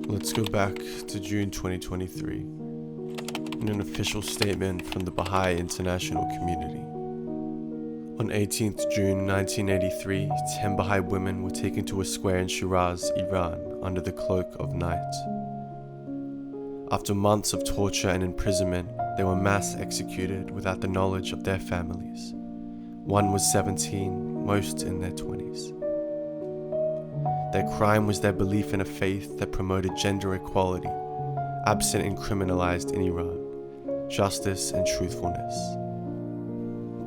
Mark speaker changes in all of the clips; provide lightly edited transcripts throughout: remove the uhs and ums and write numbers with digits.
Speaker 1: Let's go back to June 2023 in an official statement from the Bahá'í international community. On 18th June 1983, 10 Bahá'í women were taken to a square in Shiraz, Iran, under the cloak of night. After months of torture and imprisonment, they were mass executed without the knowledge of their families. One was 17, most in their 20s. Their crime was their belief in a faith that promoted gender equality, absent and criminalized in Iran, justice and truthfulness.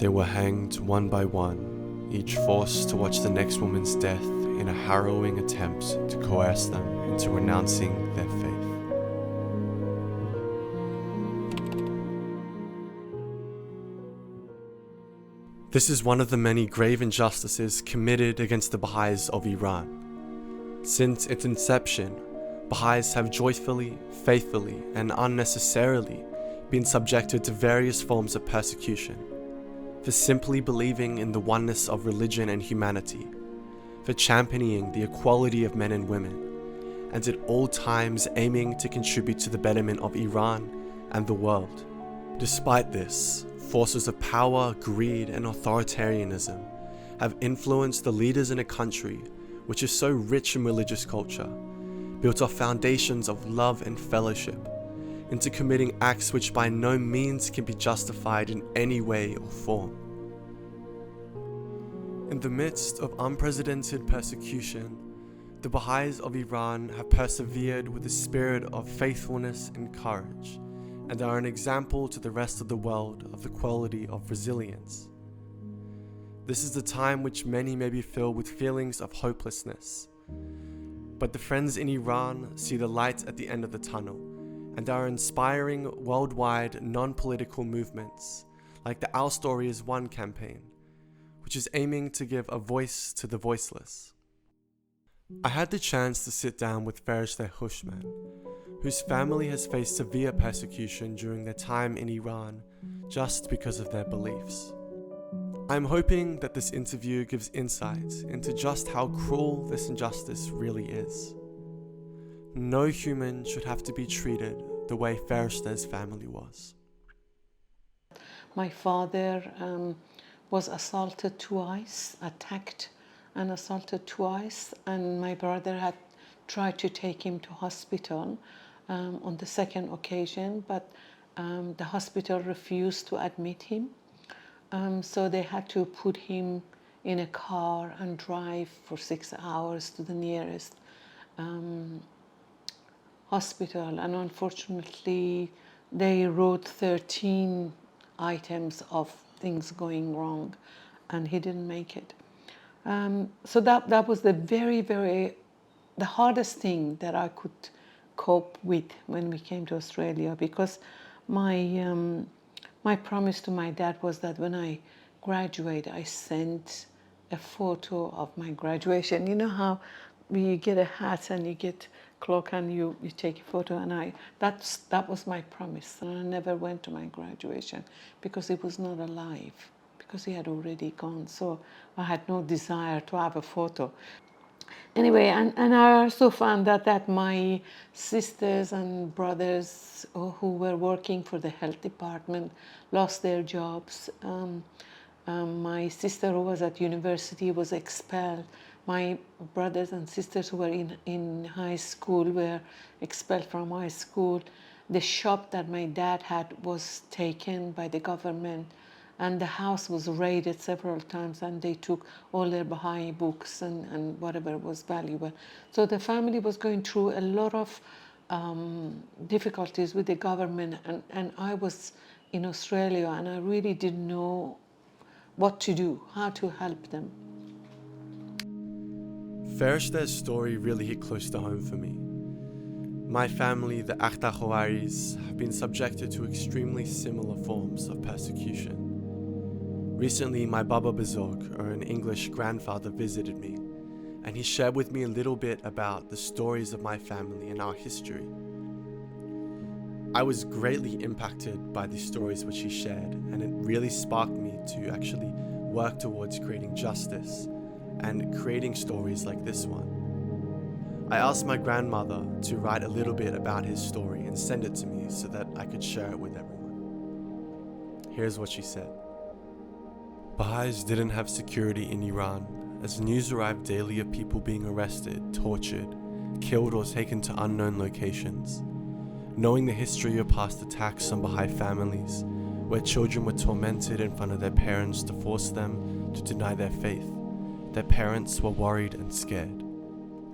Speaker 1: They were hanged one by one, each forced to watch the next woman's death in a harrowing attempt to coerce them into renouncing their faith. This is one of the many grave injustices committed against the Baha'is of Iran. Since its inception, Baha'is have joyfully, faithfully, and unnecessarily been subjected to various forms of persecution for simply believing in the oneness of religion and humanity, for championing the equality of men and women, and at all times aiming to contribute to the betterment of Iran and the world. Despite this, forces of power, greed, and authoritarianism have influenced the leaders in a country which is so rich in religious culture, built off foundations of love and fellowship, into committing acts which by no means can be justified in any way or form. In the midst of unprecedented persecution, the Baha'is of Iran have persevered with a spirit of faithfulness and courage, and are an example to the rest of the world of the quality of resilience. This is the time which many may be filled with feelings of hopelessness. But the friends in Iran see the light at the end of the tunnel and are inspiring worldwide non-political movements like the Our Story is One campaign, which is aiming to give a voice to the voiceless. I had the chance to sit down with Fereshteh Hushman, whose family has faced severe persecution during their time in Iran just because of their beliefs. I'm hoping that this interview gives insight into just how cruel this injustice really is. No human should have to be treated the way Fereshteh's family was.
Speaker 2: My father was assaulted twice, attacked and assaulted twice, and my brother had tried to take him to hospital on the second occasion, but the hospital refused to admit him. So they had to put him in a car and drive for 6 hours to the nearest hospital. And unfortunately, they wrote 13 items of things going wrong, and he didn't make it. So that was the hardest thing that I could cope with when we came to Australia, because my promise to my dad was that when I graduate, I sent a photo of my graduation. You know how you get a hat and you get cloak and you take a photo, and that was my promise. And I never went to my graduation because he was not alive, because he had already gone. So I had no desire to have a photo. Anyway, and I also found that my sisters and brothers who were working for the health department lost their jobs. My sister who was at university was expelled. My brothers and sisters who were in high school were expelled from high school. The shop that my dad had was taken by the government, and the house was raided several times, and they took all their Bahá'í books and whatever was valuable. So the family was going through a lot of difficulties with the government, and I was in Australia, and I really didn't know what to do, how to help them.
Speaker 1: Fereshteh's story really hit close to home for me. My family, the Akhtar-Khawaris, have been subjected to extremely similar forms of persecution. Recently, my Baba Buzurg, or an English grandfather, visited me, and he shared with me a little bit about the stories of my family and our history. I was greatly impacted by the stories which he shared, and it really sparked me to actually work towards creating justice and creating stories like this one. I asked my grandmother to write a little bit about his story and send it to me so that I could share it with everyone. Here's what she said. Baha'is didn't have security in Iran, as news arrived daily of people being arrested, tortured, killed or taken to unknown locations. Knowing the history of past attacks on Baha'i families, where children were tormented in front of their parents to force them to deny their faith, their parents were worried and scared.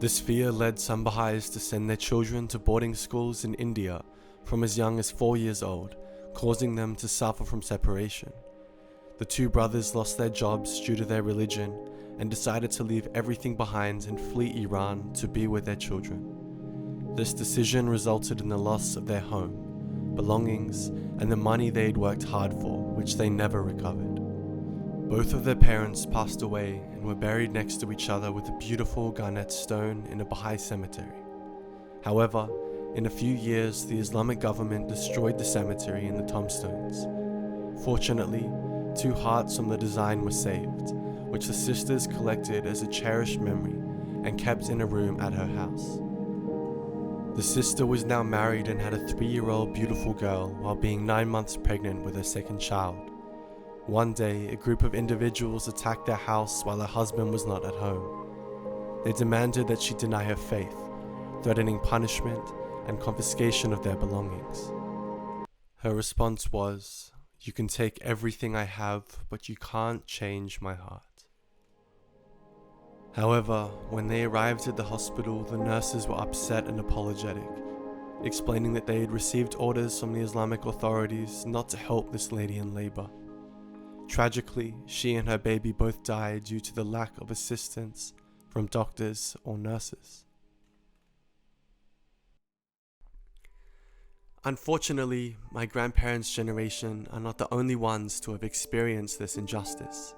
Speaker 1: This fear led some Baha'is to send their children to boarding schools in India from as young as 4 years old, causing them to suffer from separation. The two brothers lost their jobs due to their religion and decided to leave everything behind and flee Iran to be with their children. This decision resulted in the loss of their home, belongings, and the money they'd worked hard for, which they never recovered. Both of their parents passed away and were buried next to each other with a beautiful garnet stone in a Baha'i cemetery. However, in a few years, the Islamic government destroyed the cemetery and the tombstones. Fortunately, 2 hearts from the design were saved, which the sisters collected as a cherished memory and kept in a room at her house. The sister was now married and had a 3-year-old beautiful girl while being 9 months pregnant with her second child. One day, a group of individuals attacked their house while her husband was not at home. They demanded that she deny her faith, threatening punishment and confiscation of their belongings. Her response was, "You can take everything I have, but you can't change my heart." However, when they arrived at the hospital, the nurses were upset and apologetic, explaining that they had received orders from the Islamic authorities not to help this lady in labor. Tragically, she and her baby both died due to the lack of assistance from doctors or nurses. Unfortunately, my grandparents' generation are not the only ones to have experienced this injustice,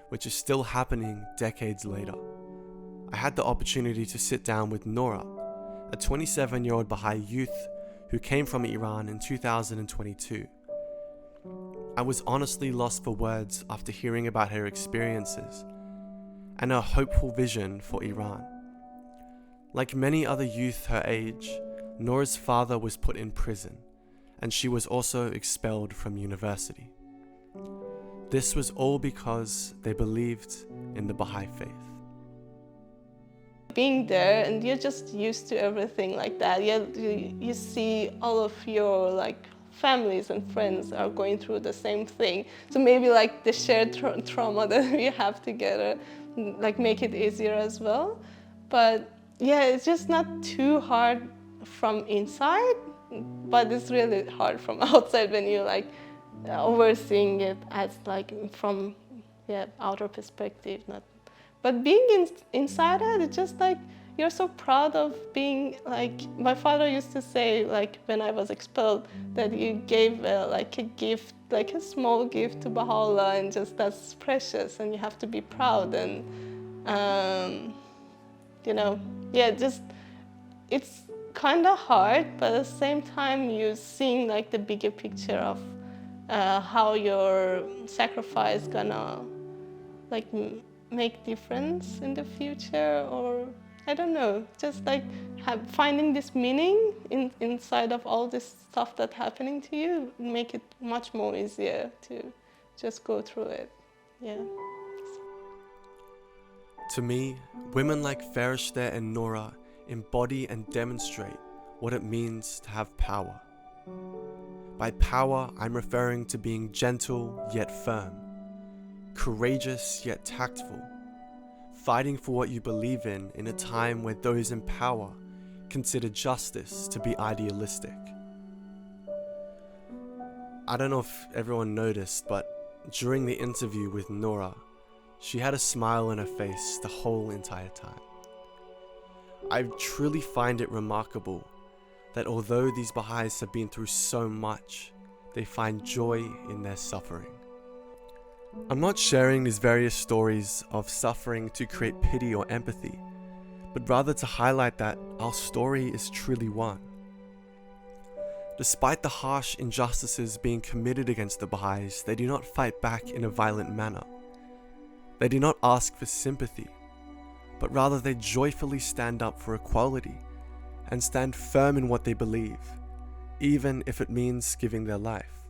Speaker 1: which is still happening decades later. I had the opportunity to sit down with Nora, a 27-year-old Baha'i youth who came from Iran in 2022. I was honestly lost for words after hearing about her experiences and her hopeful vision for Iran. Like many other youth her age, Nora's father was put in prison, and she was also expelled from university. This was all because they believed in the Baha'i faith.
Speaker 3: Being there and you're just used to everything like that. You see all of your families and friends are going through the same thing. So maybe the shared trauma that we have together make it easier as well. But yeah, it's just not too hard from inside, but it's really hard from outside when you overseeing it as from outer perspective. But being inside it, it's just you're so proud of being my father used to say when I was expelled that you gave a gift, a small gift to Baha'u'llah, and just that's precious and you have to be proud. And it's kind of hard, but at the same time you're seeing the bigger picture of how your sacrifice gonna make difference in the future, or I don't know, just finding this meaning inside of all this stuff that's happening to you, make it much more easier to just go through it. Yeah.
Speaker 1: To me, women like Farishta and Nora embody and demonstrate what it means to have power. By power, I'm referring to being gentle yet firm, courageous yet tactful, fighting for what you believe in a time where those in power consider justice to be idealistic. I don't know if everyone noticed, but during the interview with Nora, she had a smile on her face the whole entire time. I truly find it remarkable that although these Baha'is have been through so much, they find joy in their suffering. I'm not sharing these various stories of suffering to create pity or empathy, but rather to highlight that our story is truly one. Despite the harsh injustices being committed against the Baha'is, they do not fight back in a violent manner. They do not ask for sympathy, but rather they joyfully stand up for equality and stand firm in what they believe, even if it means giving their life.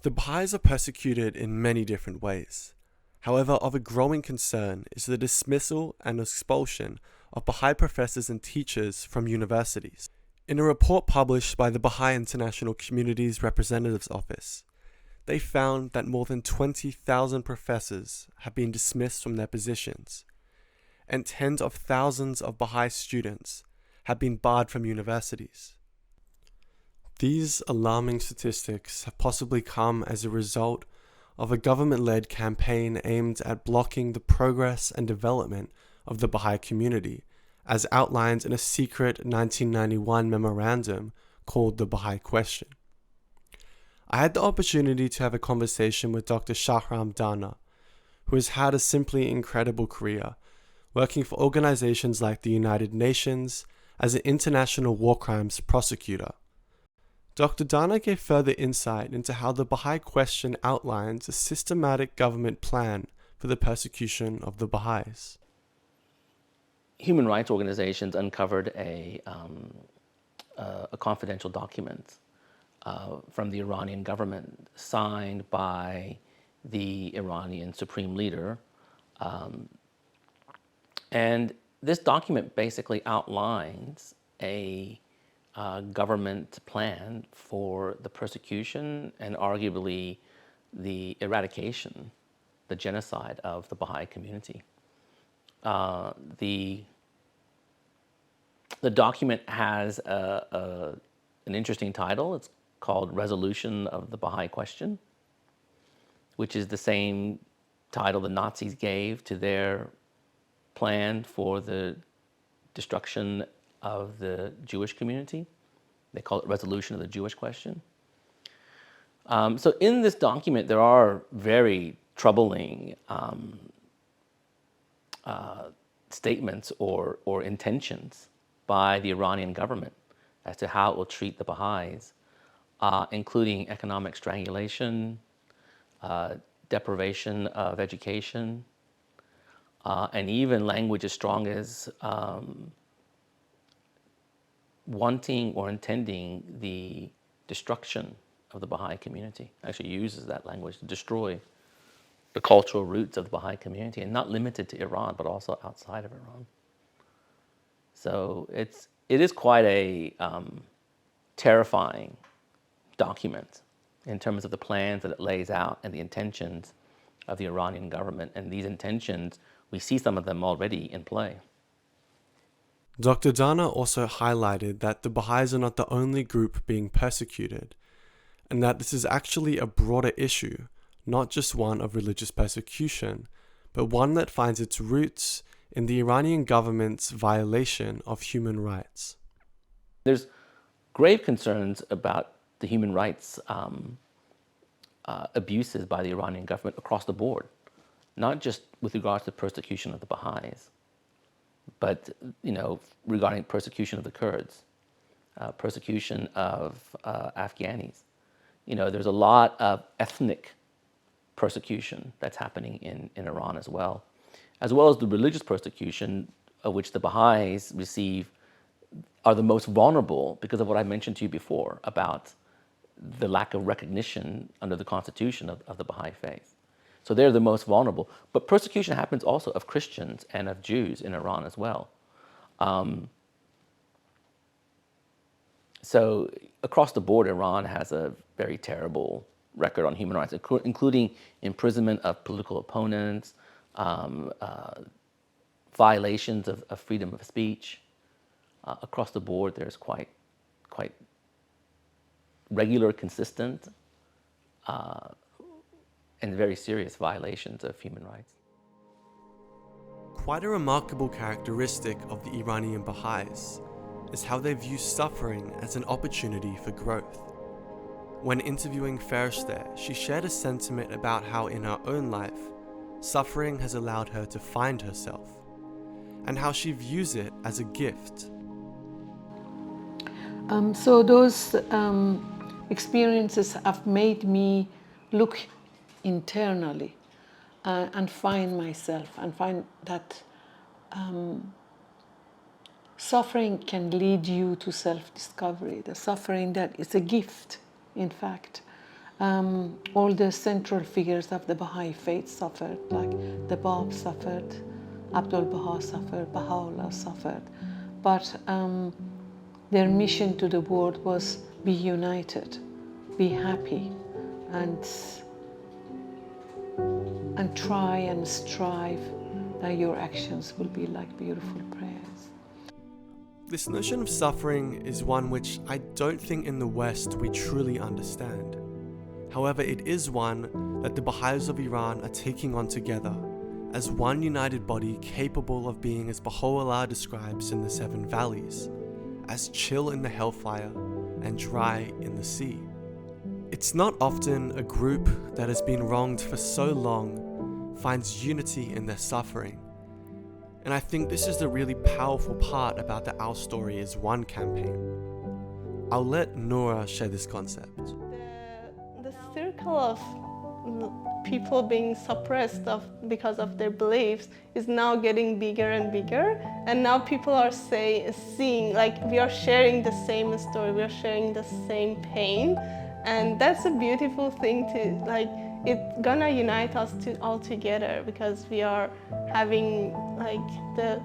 Speaker 1: The Baha'is are persecuted in many different ways. However, of a growing concern is the dismissal and expulsion of Baha'i professors and teachers from universities. In a report published by the Baha'i International Community's Representatives Office, they found that more than 20,000 professors have been dismissed from their positions, and tens of thousands of Baha'i students have been barred from universities. These alarming statistics have possibly come as a result of a government-led campaign aimed at blocking the progress and development of the Baha'i community, as outlined in a secret 1991 memorandum called the Baha'i Question. I had the opportunity to have a conversation with Dr. Shahram Dana, who has had a simply incredible career, working for organizations like the United Nations as an international war crimes prosecutor. Dr. Dana gave further insight into how the Baha'i Question outlines a systematic government plan for the persecution of the Baha'is.
Speaker 4: Human rights organizations uncovered a confidential document from the Iranian government, signed by the Iranian supreme leader. And this document basically outlines a government plan for the persecution and arguably the eradication, the genocide of the Baha'i community. The document has an interesting title. It's called Resolution of the Baha'i Question, which is the same title the Nazis gave to their plan for the destruction of the Jewish community. They call it Resolution of the Jewish Question. So in this document, there are very troubling statements or intentions by the Iranian government as to how it will treat the Baha'is, including economic strangulation, deprivation of education, and even language as strong as wanting or intending the destruction of the Baha'i community. Actually uses that language to destroy the cultural roots of the Baha'i community, and not limited to Iran, but also outside of Iran. So it is quite a terrifying document in terms of the plans that it lays out and the intentions of the Iranian government. And these intentions, we see some of them already in play.
Speaker 1: Dr. Dana also highlighted that the Baha'is are not the only group being persecuted, and that this is actually a broader issue, not just one of religious persecution, but one that finds its roots in the Iranian government's violation of human rights.
Speaker 4: There's grave concerns about the human rights abuses by the Iranian government across the board, not just with regards to persecution of the Baha'is, but regarding persecution of the Kurds, persecution of Afghanis. There's a lot of ethnic persecution that's happening in Iran as well as the religious persecution of which the Baha'is are the most vulnerable because of what I mentioned to you before about the lack of recognition under the constitution of the Baha'i faith. So they're the most vulnerable. But persecution happens also of Christians and of Jews in Iran as well. So across the board, Iran has a very terrible record on human rights, including imprisonment of political opponents, violations of freedom of speech. Across the board, there's quite regular, consistent, and very serious violations of human rights.
Speaker 1: Quite a remarkable characteristic of the Iranian Baha'is is how they view suffering as an opportunity for growth. When interviewing Ferishteh, she shared a sentiment about how in her own life, suffering has allowed her to find herself, and how she views it as a gift.
Speaker 2: So those experiences have made me look internally and find myself and find that suffering can lead you to self-discovery. The suffering that is a gift, in fact. All the central figures of the Bahá'í faith suffered, like the Bab suffered, Abdul Baha suffered, Baha'u'llah suffered. But their mission to the world was be united, be happy, and try and strive that your actions will be like beautiful prayers.
Speaker 1: This notion of suffering is one which I don't think in the West we truly understand. However, it is one that the Baha'is of Iran are taking on together as one united body capable of being as Baha'u'llah describes in the Seven Valleys, as chill in the hellfire and dry in the sea. It's not often a group that has been wronged for so long finds unity in their suffering. And I think this is the really powerful part about the Our Story is One campaign. I'll let Noura share this concept.
Speaker 3: The circle of people being suppressed because of their beliefs is now getting bigger and bigger, and now people are seeing like we are sharing the same story, we are sharing the same pain, and that's a beautiful thing to like. It's gonna unite us all together because we are having like the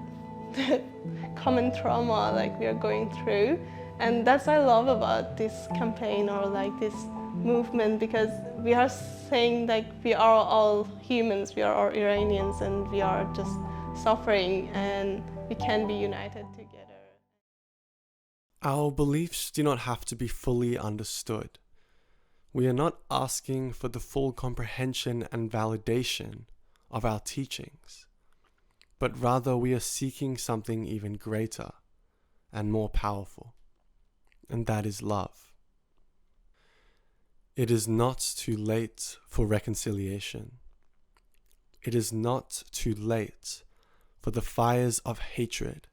Speaker 3: common trauma like we are going through, and that's what I love about this campaign or like this movement, because we are saying like we are all humans, we are all Iranians, and we are just suffering and we can be united together.
Speaker 1: Our beliefs do not have to be fully understood. We are not asking for the full comprehension and validation of our teachings, but rather we are seeking something even greater and more powerful, and that is love. It is not too late for reconciliation. It is not too late for the fires of hatred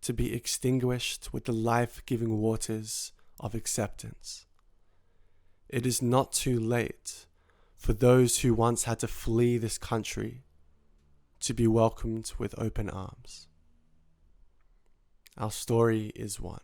Speaker 1: to be extinguished with the life-giving waters of acceptance. It is not too late for those who once had to flee this country to be welcomed with open arms. Our story is one.